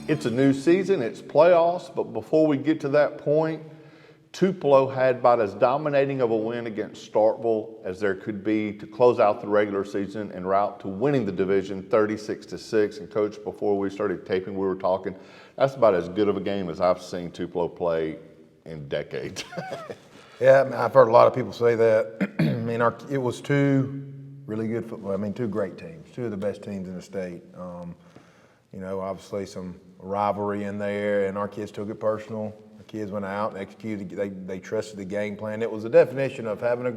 It's a new season, it's playoffs, but before we get to that point, Tupelo had about as dominating of a win against Starkville as there could be to close out the regular season en route to winning the division 36-6. And Coach, before we started taping, we were talking, that's about as good of a game as I've seen Tupelo play in decades. Yeah, I mean, I've heard a lot of people say that. I mean, it was two really good football. I mean, two great teams, two of the best teams in the state. You know, obviously some rivalry in there, and our kids took it personal. The kids went out and executed. They trusted the game plan. It was the definition of having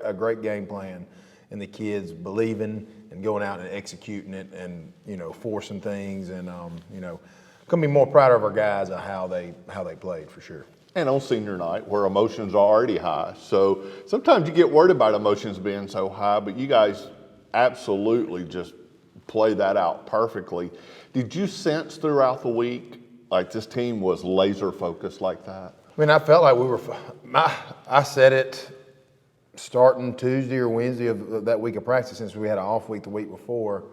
a great game plan, and the kids believing and going out and executing it, and you know, forcing things, and you know, couldn't be more proud of our guys of how they played for sure. And on senior night, where emotions are already high. So sometimes you get worried about emotions being so high, but you guys absolutely just play that out perfectly. Did you sense throughout the week, like this team was laser focused like that? I mean, I felt like we were, I said it starting Tuesday or Wednesday of that week of practice, since we had an off week the week before.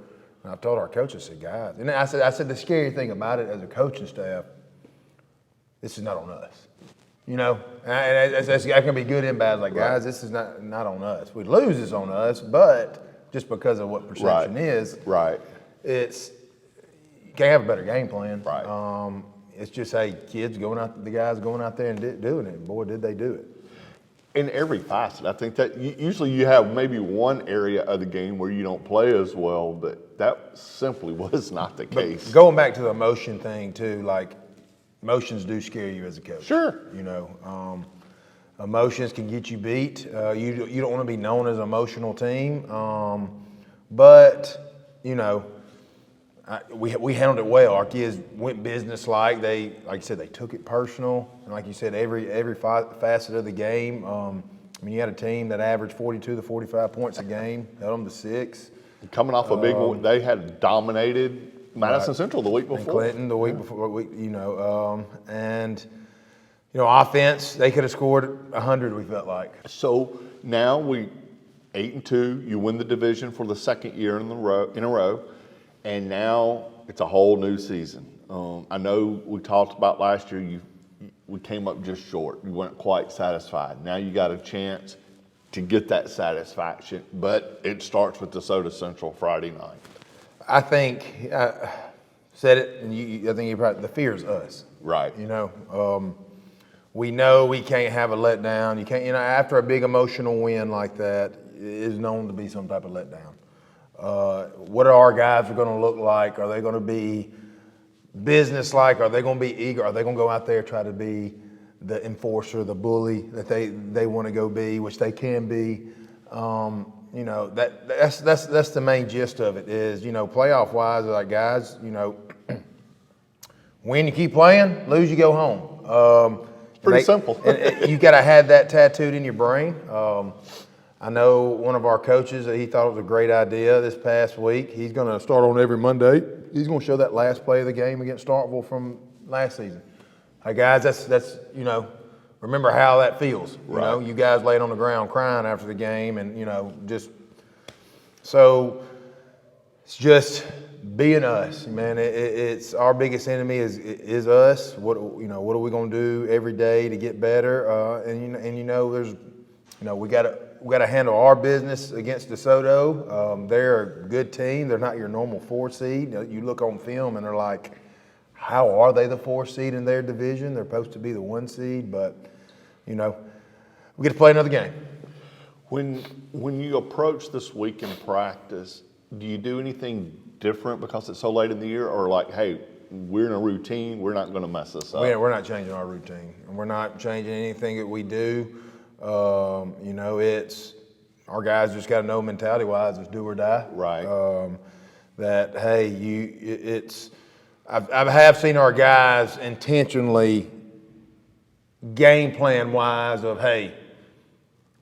And I told our coaches, I said, guys, and I said the scary thing about it as a coaching staff, this is not on us. You know, and that can be good and bad. Like, guys, this is not on us. We lose is on us, but just because of what perception is, it's you can't have a better game plan. Right. It's just, hey, the guys going out there and doing it. Boy, did they do it. In every facet, I think that usually you have maybe one area of the game where you don't play as well, but that simply was not the case. But going back to the emotion thing too, like, emotions do scare you as a coach. Sure. You know, emotions can get you beat. You don't want to be known as an emotional team. But, you know, we handled it well. Our kids went business-like. Like you said, they took it personal. And like you said, every facet of the game. I mean, you had a team that averaged 42 to 45 points a game, held them to 6. Coming off a big one, they had dominated Madison Central the week before. And Clinton the week before, you know, and, you know, offense, they could have scored 100, we felt like. So now 8-2, you win the division for the second year in a row, and now it's a whole new season. I know we talked about last year, we came up just short. You weren't quite satisfied. Now you got a chance to get that satisfaction, but it starts with DeSoto Central Friday night. I think I said it, and I think you probably, the fear is us. Right. You know, we know we can't have a letdown. You can't, you know, after a big emotional win like that, it is known to be some type of letdown. What are our guys going to look like? Are they going to be business-like? Are they going to be eager? Are they going to go out there and try to be the enforcer, the bully that they want to go be, which they can be? You know, that's the main gist of it is, you know, playoff wise, like, guys, you know, win you keep playing, lose you go home. Pretty simple. You got to have that tattooed in your brain. I know one of our coaches, he thought it was a great idea this past week. He's going to start on every Monday. He's going to show that last play of the game against Starkville from last season. Hey guys, that's you know, remember how that feels. You know, you guys laid on the ground crying after the game, and you know, just so it's just being us, man. It's our biggest enemy is us. What are we going to do every day to get better? And you know, there's, you know, we got to handle our business against DeSoto. They're a good team. They're not your normal 4 seed. You look on film and they're like, how are they the 4 seed in their division? They're supposed to be the 1 seed, but you know, we get to play another game. When you approach this week in practice, do you do anything different because it's so late in the year, or like, hey, we're in a routine, we're not going to mess this up? We're not changing our routine, and we're not changing anything that we do. You know, it's our guys just got to know mentality-wise, it's do or die. Right. That hey, I have seen our guys intentionally game plan wise of, hey,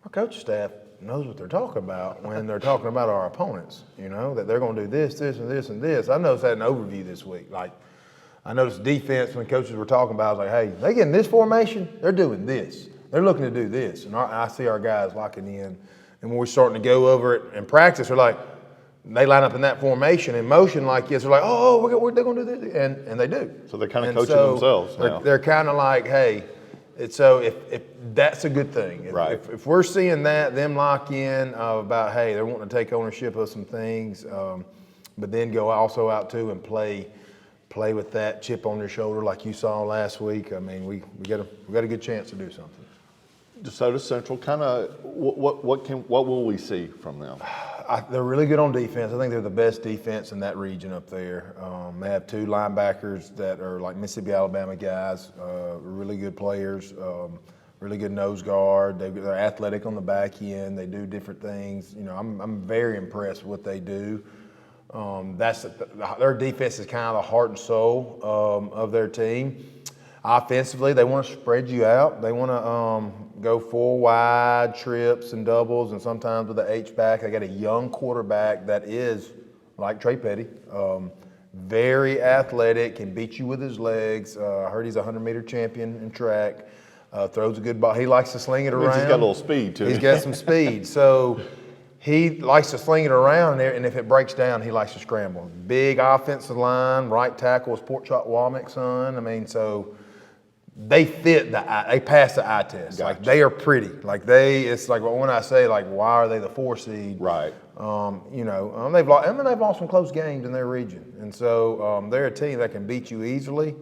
our coach staff knows what they're talking about when they're talking about our opponents, you know, that they're going to do this, this, and this, and this. I noticed that in overview this week. Like, I noticed defense when coaches were talking about, I was like, hey, they get in this formation, they're doing this. They're looking to do this. And I see our guys locking in. And when we're starting to go over it in practice, they're like, they line up in that formation in motion like this. They're like, oh, they're going to do this, and they do. So they're kind of coaching themselves now. They're kind of like, hey, so if that's a good thing. If we're seeing them lock in about, hey, they're wanting to take ownership of some things, but then go also out too and play with that chip on their shoulder like you saw last week. I mean, we got a good chance to do something. DeSoto Central, kind of, what will we see from them? They're really good on defense. I think they're the best defense in that region up there. They have two linebackers that are like Mississippi, Alabama guys, really good players, really good nose guard. They're athletic on the back end. They do different things. You know, I'm very impressed with what they do. Their defense is kind of the heart and soul of their team. Offensively, they want to spread you out. They want to go 4 wide trips and doubles, and sometimes with the H-back. They got a young quarterback that is like Trey Petty, very athletic, can beat you with his legs. I heard he's a 100-meter champion in track. Throws a good ball. He likes to sling it around. He's got a little speed too. He's got some speed, so he likes to sling it around, and if it breaks down, he likes to scramble. Big offensive line, right tackle is Port Womack's son. I mean, so they pass the eye test. Gotcha. Like they are pretty. Like it's like when I say like, why are they the 4 seed? Right. You know, they've lost some close games in their region, and so they're a team that can beat you easily.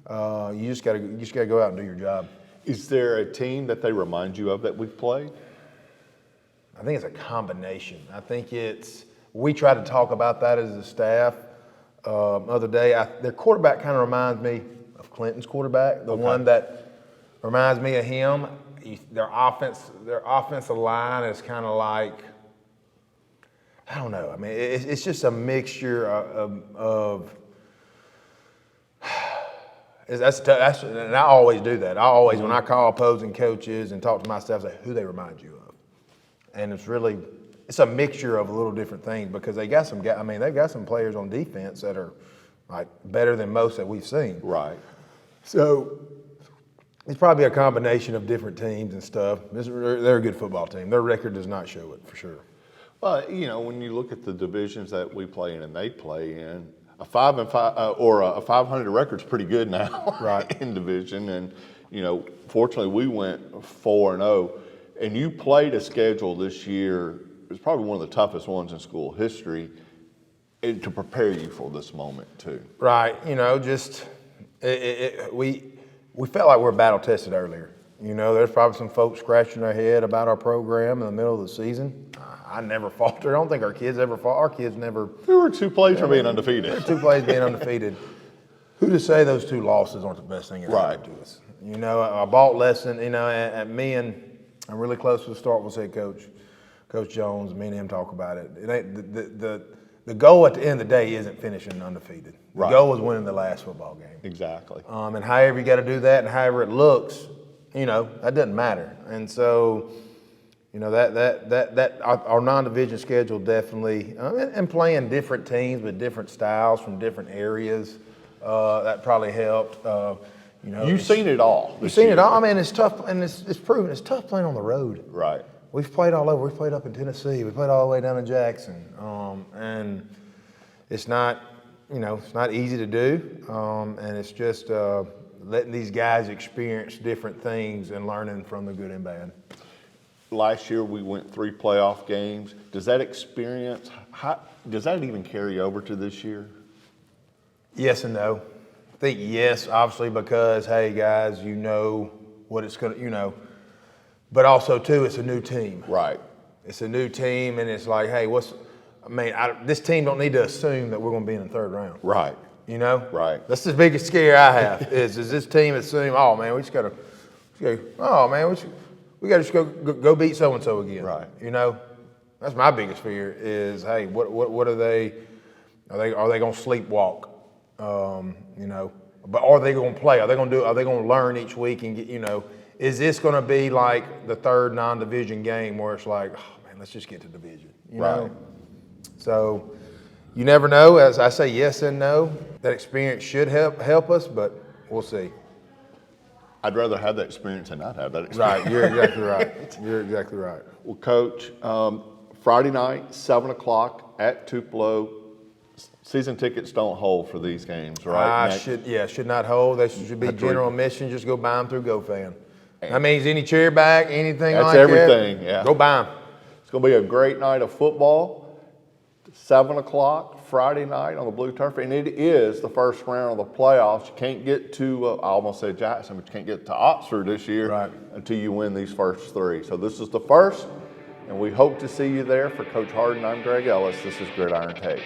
You just got to go out and do your job. Is there a team that they remind you of that we've played? I think it's a combination. I think we try to talk about that as a staff. Other day, their quarterback kind of reminds me of Clinton's quarterback, the one that reminds me of him. Their offensive line is kind of like, I don't know. I mean, it's just a mixture of and I always do that. When I call opposing coaches and talk to my staff, say who they remind you of, and it's a mixture of a little different things because they've got some players on defense that are like better than most that we've seen. Right. So it's probably a combination of different teams and stuff. They're a good football team. Their record does not show it for sure. Well, you know, when you look at the divisions that we play in and they play in, a 5-5 or a 500 record's pretty good now, right? In division, and you know, fortunately we went 4-0, and you played a schedule this year. It was probably one of the toughest ones in school history, and to prepare you for this moment too. Right. You know, just we felt like we were battle tested earlier. You know, there's probably some folks scratching their head about our program in the middle of the season. I never faltered. I don't think our kids ever faltered. Our kids never. We were 2 plays from being undefeated. 2 plays being undefeated. Who to say those 2 losses aren't the best thing that happened to us? You know, a bought lesson. You know, at me and I'm really close to the Starkville head coach, Coach Jones. Me and him talk about it. It ain't the goal at the end of the day isn't finishing undefeated. The goal is winning the last football game. Exactly. And however you got to do that, and however it looks, you know, that doesn't matter. And so, you know, that our non-division schedule definitely, and playing different teams with different styles from different areas, that probably helped. You know, you've seen it all. You've seen it all. I mean, it's tough, and it's proven it's tough playing on the road. Right. We've played all over. We've played up in Tennessee. We played all the way down in Jackson, and it's not, you know, it's not easy to do, and it's just letting these guys experience different things and learning from the good and bad. Last year we went 3 playoff games. Does that experience, does that even carry over to this year? Yes and no. I think yes, obviously, because, hey, guys, you know what it's going to, you know, but also, too, it's a new team. Right. It's a new team, and it's like, hey, this team don't need to assume that we're going to be in the 3rd round. Right. You know? Right. That's the biggest scare I have is this team assume, oh, man, we just got to just go beat so-and-so again. Right. You know? That's my biggest fear is, hey, what are they going to sleepwalk? You know, but are they going to play? Are they going to learn each week and get, you know, is this going to be like the 3rd non-division game where it's like, oh man, let's just get to division, you know? So you never know. As I say, yes and no. That experience should help us, but we'll see. I'd rather have that experience than not have that experience. Right, you're exactly right. You're exactly right. Well, Coach, Friday night, 7 o'clock at Tupelo. Season tickets don't hold for these games, right? Should not hold. They should be general admission. Just go buy them through GoFan. That means any chair back, anything That's like that. everything, yeah. Go buy them. It's going to be a great night of football. 7 o'clock Friday night on the blue turf, and it is the first round of the playoffs. You can't get to, I almost said Jackson, but you can't get to Oxford this year until you win these first three. So this is the first, and we hope to see you there. For Coach Harden, I'm Greg Ellis. This is Gridiron Takes.